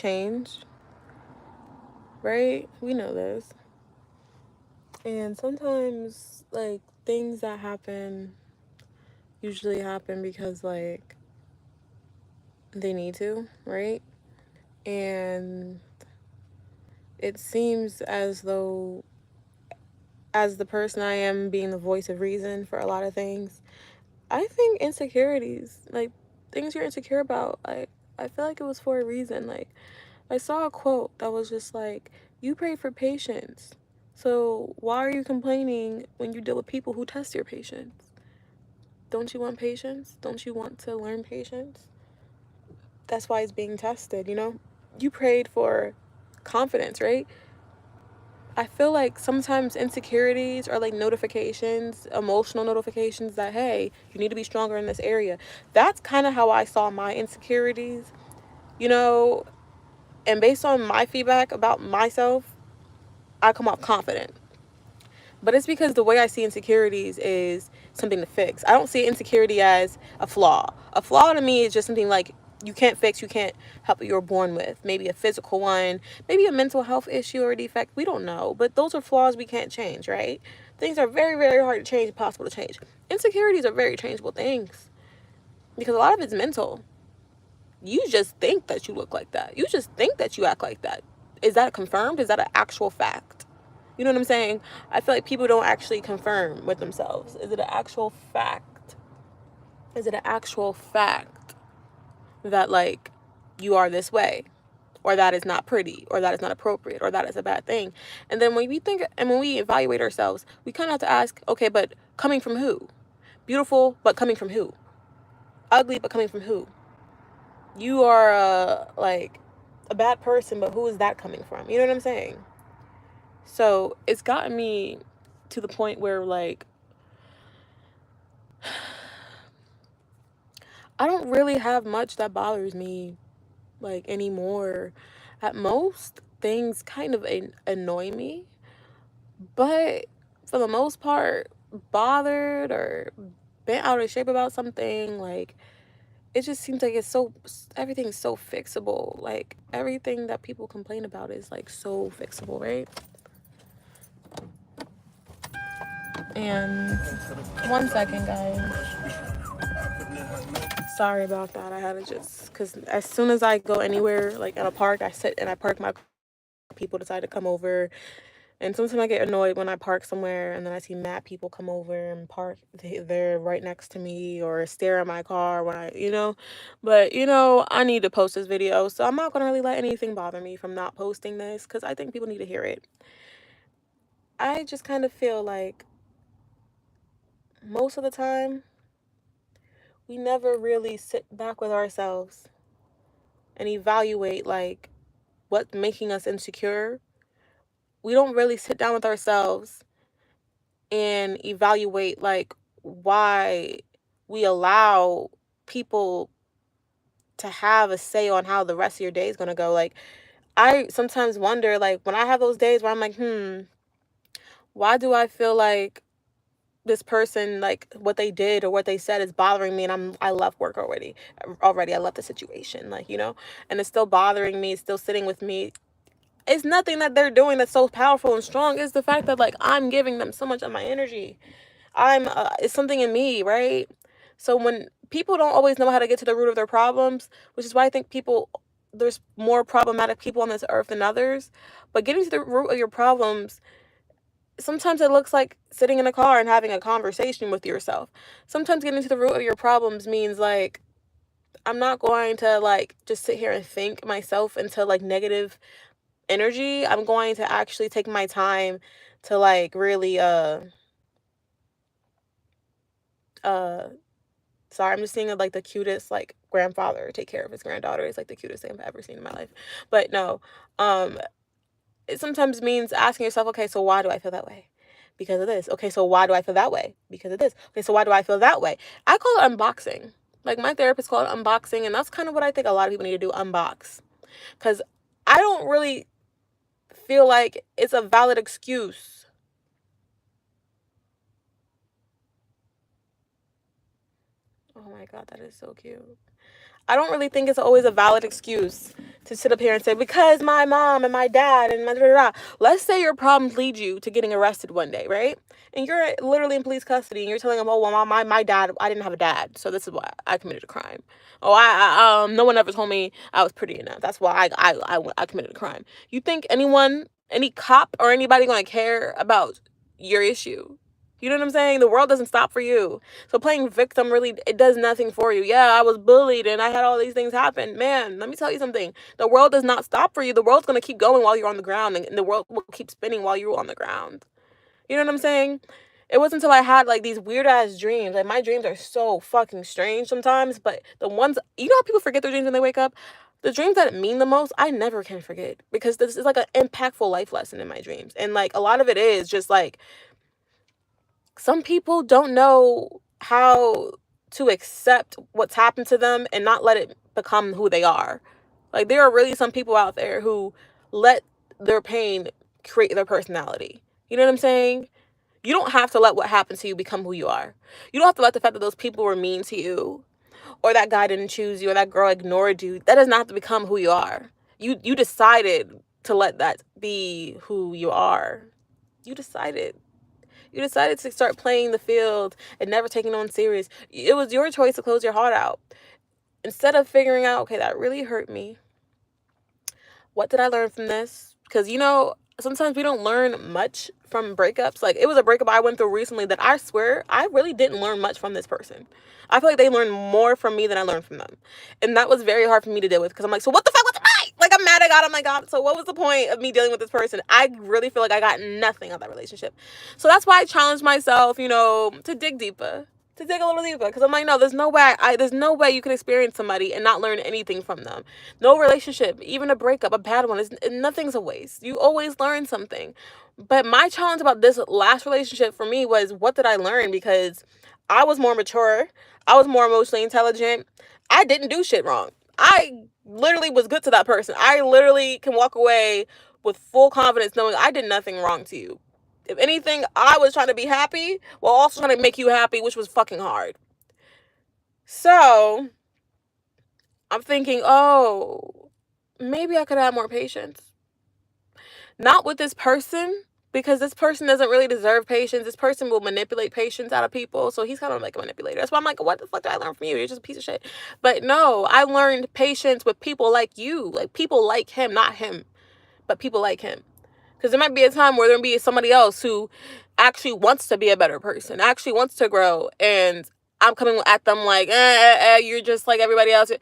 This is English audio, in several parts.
change, right? We know this. And sometimes, like, things that happen usually happen because, like, they need to, right? And it seems as though, as the person I am, being the voice of reason for a lot of things, I think insecurities, like, things you're insecure about, I feel like it was for a reason. Like, I saw a quote that was just like, you pray for patience. So why are you complaining when you deal with people who test your patience? Don't you want patience? Don't you want to learn patience? That's why it's being tested, you know? You prayed for confidence, right? I feel like sometimes insecurities are like notifications, emotional notifications that, hey, you need to be stronger in this area. That's kind of how I saw my insecurities, you know? And based on my feedback about myself, I come off confident. But it's because the way I see insecurities is something to fix. I don't see insecurity as a flaw. A flaw to me is just something like you can't fix, you can't help what you were born with. Maybe a physical one, maybe a mental health issue or defect. We don't know. But those are flaws we can't change, right? Things are very, very hard to change, impossible to change. Insecurities are very changeable things because a lot of it's mental. You just think that you look like that. You just think that you act like that. Is that confirmed? Is that an actual fact? You know what I'm saying? I feel like people don't actually confirm with themselves. Is it an actual fact? Is it an actual fact that, like, you are this way? Or that is not pretty? Or that is not appropriate? Or that is a bad thing? And then when we think, and when we evaluate ourselves, we kind of have to ask, okay, but coming from who? Beautiful, but coming from who? Ugly, but coming from who? You are, like, a bad person, but who is that coming from? You know what I'm saying? So it's gotten me to the point where, like, I don't really have much that bothers me, like, anymore. At most, things kind of annoy me, but for the most part, bothered or bent out of shape about something, like, it just seems like everything's so fixable. Like, everything that people complain about is, like, so fixable, right? And 1 second, guys. Sorry about that. I had to just, because as soon as I go anywhere, like at a park, I sit and I park my people decide to come over. And sometimes I get annoyed when I park somewhere and then I see mad people come over and park they're right next to me or stare at my car when But, I need to post this video. So I'm not going to really let anything bother me from not posting this because I think people need to hear it. I just kind of feel like most of the time, we never really sit back with ourselves and evaluate, like, what's making us insecure. We don't really sit down with ourselves and evaluate, like, why we allow people to have a say on how the rest of your day is going to go. Like, I sometimes wonder, like, when I have those days where I'm like, why do I feel like this person, like, what they did or what they said is bothering me, and I left work already. I left the situation, like, and it's still bothering me, it's still sitting with me. It's nothing that they're doing that's so powerful and strong. It's the fact that, like, I'm giving them so much of my energy. It's something in me, right? So when people don't always know how to get to the root of their problems, which is why I think there's more problematic people on this earth than others, but getting to the root of your problems, sometimes it looks like sitting in a car and having a conversation with yourself. Sometimes getting to the root of your problems means, like, I'm not going to, like, just sit here and think myself into, like, negative energy. I'm going to actually take my time to, like, really sorry, I'm just seeing, like, the cutest, like, grandfather take care of his granddaughter. It's like the cutest thing I've ever seen in my life. But no, it sometimes means asking yourself, okay, so why do I feel that way? Because of this. Okay, so why do I feel that way? Because of this. Okay, so why do I feel that way? I call it unboxing. Like, my therapist called it unboxing, and that's kind of what I think a lot of people need to do, unbox. Because I don't really feel like it's a valid excuse. Oh my God, that is so cute. I don't really think it's always a valid excuse to sit up here and say, because my mom and my dad and let's say your problems lead you to getting arrested one day, right? And you're literally in police custody and you're telling them, oh, well, my dad, I didn't have a dad, so this is why I committed a crime. Oh, no one ever told me I was pretty enough. That's why I committed a crime. You think anyone, any cop or anybody gonna care about your issue? You know what I'm saying? The world doesn't stop for you. So playing victim really, it does nothing for you. Yeah, I was bullied and I had all these things happen. Man, let me tell you something. The world does not stop for you. The world's going to keep going while you're on the ground, and the world will keep spinning while you're on the ground. You know what I'm saying? It wasn't until I had like these weird ass dreams. Like my dreams are so fucking strange sometimes, but the ones, you know how people forget their dreams when they wake up? The dreams that mean the most, I never can forget, because this is like an impactful life lesson in my dreams. And like a lot of it is just like, some people don't know how to accept what's happened to them and not let it become who they are. Like there are really some people out there who let their pain create their personality. You know what I'm saying? You don't have to let what happened to you become who you are. You don't have to let the fact that those people were mean to you, or that guy didn't choose you, or that girl ignored you. That does not have to become who you are. You decided to let that be who you are. You decided. You decided to start playing the field and never taking no one serious. It was your choice to close your heart out. Instead of figuring out, okay, that really hurt me. What did I learn from this? Because, you know, sometimes we don't learn much from breakups. Like, it was a breakup I went through recently that I swear I really didn't learn much from this person. I feel like they learned more from me than I learned from them. And that was very hard for me to deal with, because I'm like, so what the fuck was the point? Like, I'm mad at God. I'm like, God, so what was the point of me dealing with this person? I really feel like I got nothing out of that relationship. So that's why I challenged myself, you know, to dig deeper. To dig a little deeper, because I'm like, no, there's no way you can experience somebody and not learn anything from them. No relationship, even a breakup, a bad one, nothing's a waste. You always learn something. But my challenge about this last relationship for me was, what did I learn? Because I was more mature, I was more emotionally intelligent, I didn't do shit wrong. I literally was good to that person. I literally can walk away with full confidence knowing I did nothing wrong to you. If anything, I was trying to be happy while also trying to make you happy, which was fucking hard. So I'm thinking, oh, maybe I could have more patience. Not with this person, because this person doesn't really deserve patience. This person will manipulate patience out of people. So he's kind of like a manipulator. That's why I'm like, what the fuck did I learn from you? You're just a piece of shit. But no, I learned patience with people like you. Like people like him, not him, but people like him. Because there might be a time where there'll be somebody else who actually wants to be a better person, actually wants to grow, and I'm coming at them like, you're just like everybody else.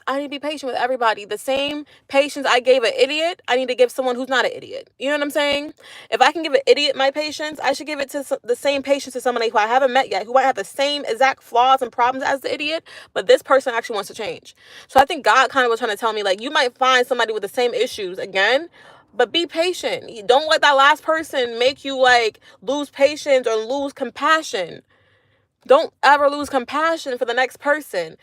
I need to be patient with everybody. The same patience I gave an idiot, I need to give someone who's not an idiot. You know what I'm saying? If I can give an idiot my patience, I should give it to the same patience to somebody who I haven't met yet, who might have the same exact flaws and problems as the idiot, but this person actually wants to change. So I think God kind of was trying to tell me, like, you might find somebody with the same issues again, but be patient. Don't let that last person make you like lose patience or lose compassion. Don't ever lose compassion for the next person.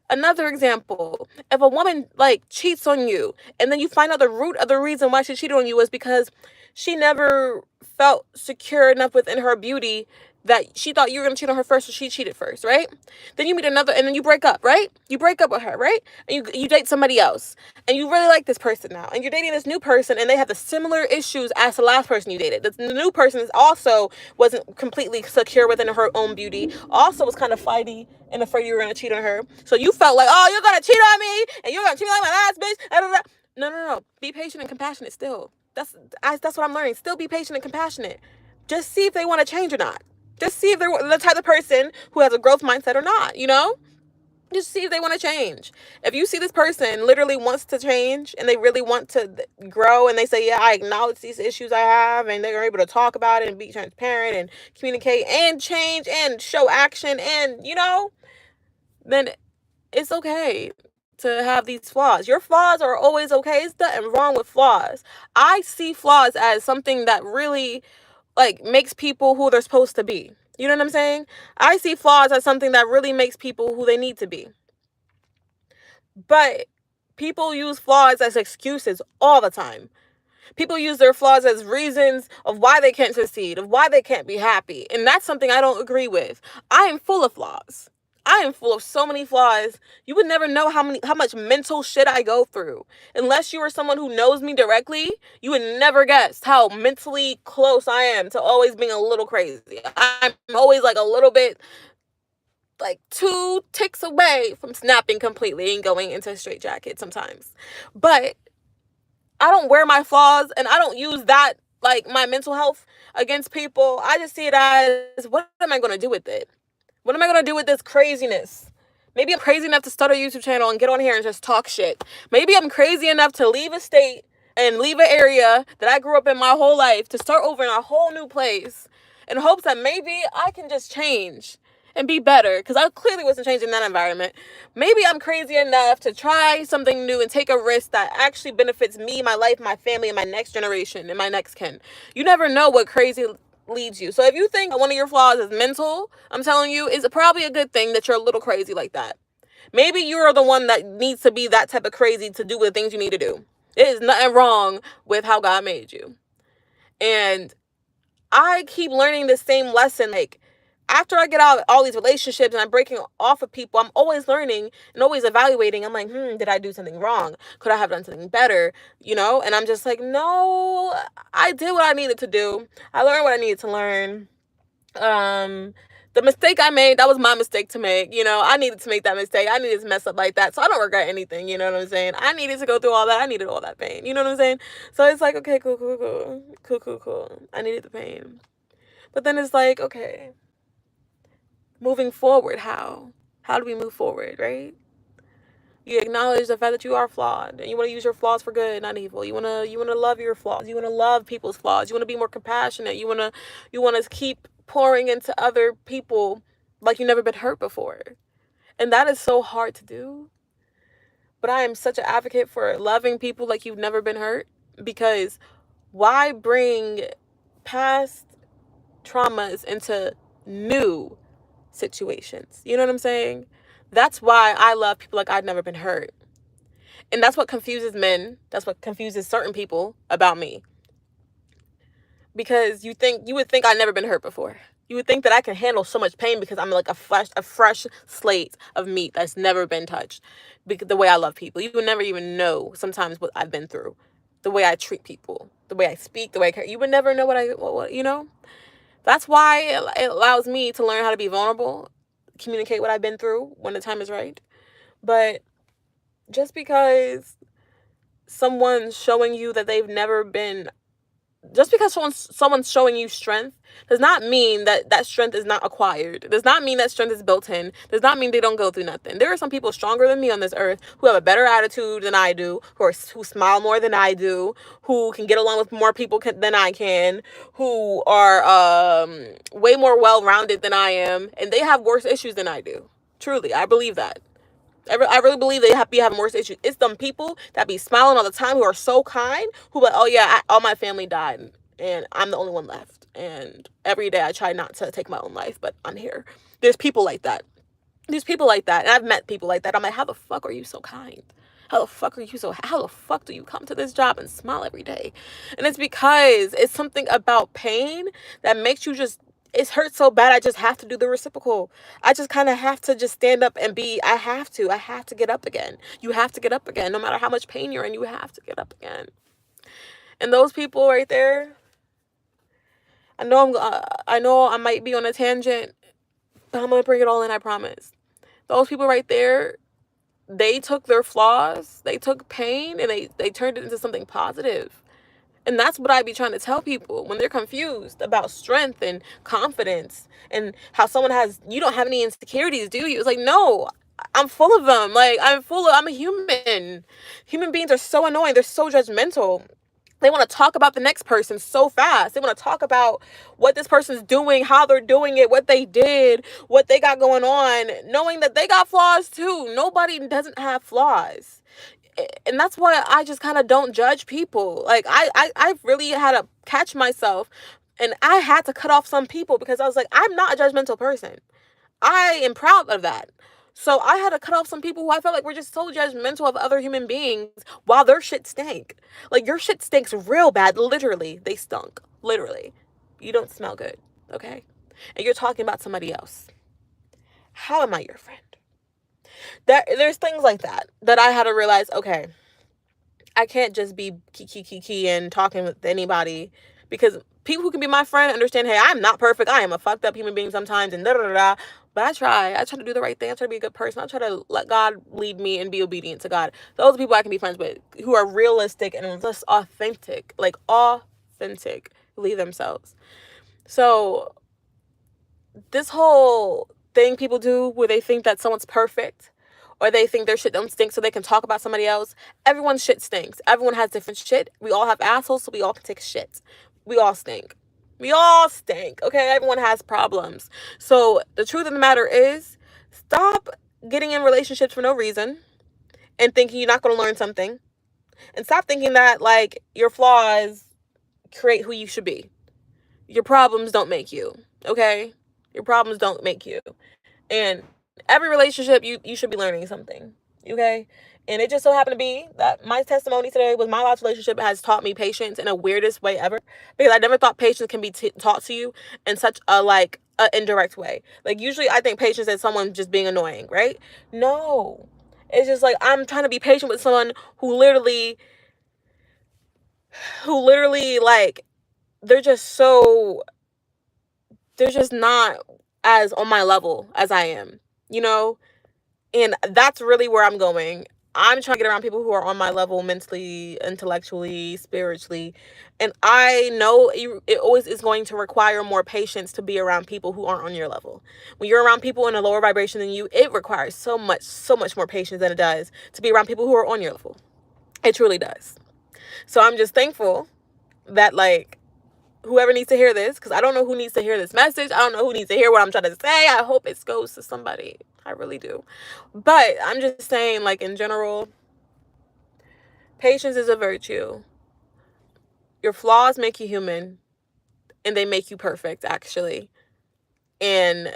Another example, if a woman like cheats on you and then you find out the root of the reason why she cheated on you was because she never felt secure enough within her beauty, that she thought you were going to cheat on her first, so she cheated first, right? Then you meet another, and then you break up, right? You break up with her, right? And you date somebody else, and you really like this person now, and you're dating this new person, and they have the similar issues as the last person you dated. The new person also wasn't completely secure within her own beauty, also was kind of flighty and afraid you were going to cheat on her. So you felt like, oh, you're going to cheat on me, and you're going to treat me like my last bitch. No. Be patient and compassionate still. That's what I'm learning. Still be patient and compassionate. Just see if they want to change or not. Just see if they're the type of person who has a growth mindset or not, you know? Just see if they want to change. If you see this person literally wants to change and they really want to grow, and they say, yeah, I acknowledge these issues I have, and they're able to talk about it and be transparent and communicate and change and show action, and, you know, then it's okay to have these flaws. Your flaws are always okay. It's nothing wrong with flaws. I see flaws as something that really like makes people who they're supposed to be. You know what I'm saying? I see flaws as something that really makes people who they need to be. But people use flaws as excuses all the time. People use their flaws as reasons of why they can't succeed, of why they can't be happy. And that's something I don't agree with. I am full of flaws. I am full of so many flaws. You would never know how much mental shit I go through. Unless you are someone who knows me directly, you would never guess how mentally close I am to always being a little crazy. I'm always like a little bit, like 2 ticks away from snapping completely and going into a straitjacket sometimes. But I don't wear my flaws and I don't use that, like my mental health, against people. I just see it as, what am I going to do with it? What am I going to do with this craziness? Maybe I'm crazy enough to start a YouTube channel and get on here and just talk shit. Maybe I'm crazy enough to leave a state and leave an area that I grew up in my whole life to start over in a whole new place in hopes that maybe I can just change and be better, because I clearly wasn't changing that environment. Maybe I'm crazy enough to try something new and take a risk that actually benefits me, my life, my family, and my next generation and my next kin. You never know what crazy leads you. So if you think one of your flaws is mental, I'm telling you, it's probably a good thing that you're a little crazy like that. Maybe you're the one that needs to be that type of crazy to do the things you need to do. There is nothing wrong with how God made you. And I keep learning the same lesson. Like, after I get out of all these relationships and I'm breaking off of people, I'm always learning and always evaluating. I'm like, did I do something wrong? Could I have done something better? And I'm just like, no, I did what I needed to do. I learned what I needed to learn. The mistake I made, that was my mistake to make. I needed to make that mistake. I needed to mess up like that. So I don't regret anything. You know what I'm saying? I needed to go through all that. I needed all that pain. You know what I'm saying? So it's like, okay, cool. I needed the pain. But then it's like, okay, moving forward, how? How do we move forward, right? You acknowledge the fact that you are flawed, and you want to use your flaws for good, not evil. You wanna love your flaws. You wanna love people's flaws. You wanna be more compassionate. You wanna keep pouring into other people like you've never been hurt before. And that is so hard to do. But I am such an advocate for loving people like you've never been hurt, because why bring past traumas into new situations? You know what I'm saying? That's why I love people like I've never been hurt. And that's what confuses men. That's what confuses certain people about me. Because you would think I've never been hurt before. You would think that I can handle so much pain because I'm like a fresh slate of meat that's never been touched. Because the way I love people, you would never even know sometimes what I've been through, the way I treat people, the way I speak, the way I care. You would never know what. That's why it allows me to learn how to be vulnerable, communicate what I've been through when the time is right. But just because someone's showing you that they've never been, just because someone's showing you strength does not mean that strength is not acquired. Does not mean that strength is built in. Does not mean they don't go through nothing. There are some people stronger than me on this earth who have a better attitude than I do, who smile more than I do, who can get along with more people than I can, who are way more well-rounded than I am, and they have worse issues than I do. Truly, I believe that. I really believe they be having worse issues. It's them people that be smiling all the time, who are so kind, who like, oh yeah, all my family died and I'm the only one left. And every day I try not to take my own life, but I'm here. There's people like that. There's people like that. And I've met people like that. I'm like, how the fuck are you so kind? How the fuck do you come to this job and smile every day? And it's because it's something about pain that makes you just, it hurts so bad. I just have to do the reciprocal. I just kind of have to just stand up and I have to get up again. You have to get up again. No matter how much pain you're in, you have to get up again. And those people right there, I know I might be on a tangent, but I'm going to bring it all in, I promise. Those people right there, they took their flaws, they took pain, and they turned it into something positive. And that's what I be trying to tell people when they're confused about strength and confidence and how you don't have any insecurities, do you? It's like, no, I'm full of them. Like, I'm a human. Human beings are so annoying. They're so judgmental. They want to talk about the next person so fast. They want to talk about what this person's doing, how they're doing it, what they did, what they got going on, knowing that they got flaws too. Nobody doesn't have flaws. And that's why I just kind of don't judge people. Like, I really had to catch myself, and I had to cut off some people because I was like, I'm not a judgmental person. I am proud of that. So I had to cut off some people who I felt like were just so judgmental of other human beings while their shit stank. Like, your shit stinks real bad. Literally, they stunk. Literally. You don't smell good, okay? And you're talking about somebody else. how am I your friend? There's things like that I had to realize, okay, I can't just be kiki and talking with anybody, because people who can be my friend understand, hey, I'm not perfect. I am a fucked up human being sometimes, and da da da. But I try to do the right thing. I try to be a good person. I try to let God lead me and be obedient to God. Those are people I can be friends with, who are realistic and just authentic, like authentically themselves. So this whole thing people do where they think that someone's perfect, or they think their shit don't stink so they can talk about somebody else. Everyone's shit stinks. Everyone has different shit. We all have assholes, so we all can take shit. We all stink. We all stink, okay? Everyone has problems. So the truth of the matter is, stop getting in relationships for no reason and thinking you're not going to learn something. And stop thinking that, like, your flaws create who you should be. Your problems don't make you, okay? Your problems don't make you. And every relationship, you should be learning something, okay? And it just so happened to be that my testimony today with my last relationship has taught me patience in a weirdest way ever, because I never thought patience can be taught to you in such a indirect way. Like, usually I think patience is someone just being annoying, right? No, it's just like, I'm trying to be patient with someone who literally like, they're just not as on my level as I am, you know? And that's really where I'm going. I'm trying to get around people who are on my level mentally, intellectually, spiritually. And I know it always is going to require more patience to be around people who aren't on your level. When you're around people in a lower vibration than you, it requires so much more patience than it does to be around people who are on your level. It truly does. So I'm just thankful that, like, whoever needs to hear this, because I don't know who needs to hear this message. I don't know who needs to hear what I'm trying to say. I hope it goes to somebody. I really do. But I'm just saying, like, in general, patience is a virtue. Your flaws make you human, and they make you perfect, actually. And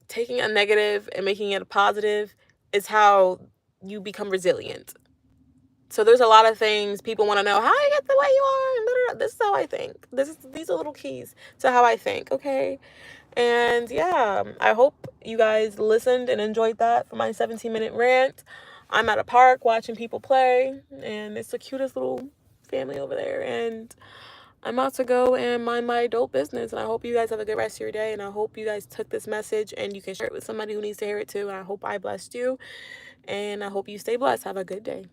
taking a negative and making it a positive is how you become resilient. So there's a lot of things people want to know, how you get the way you are. This is how I think. These are little keys to how I think, okay? And yeah, I hope you guys listened and enjoyed that for my 17-minute rant. I'm at a park watching people play, and it's the cutest little family over there. And I'm about to go and mind my adult business. And I hope you guys have a good rest of your day. And I hope you guys took this message and you can share it with somebody who needs to hear it too. And I hope I blessed you. And I hope you stay blessed. Have a good day.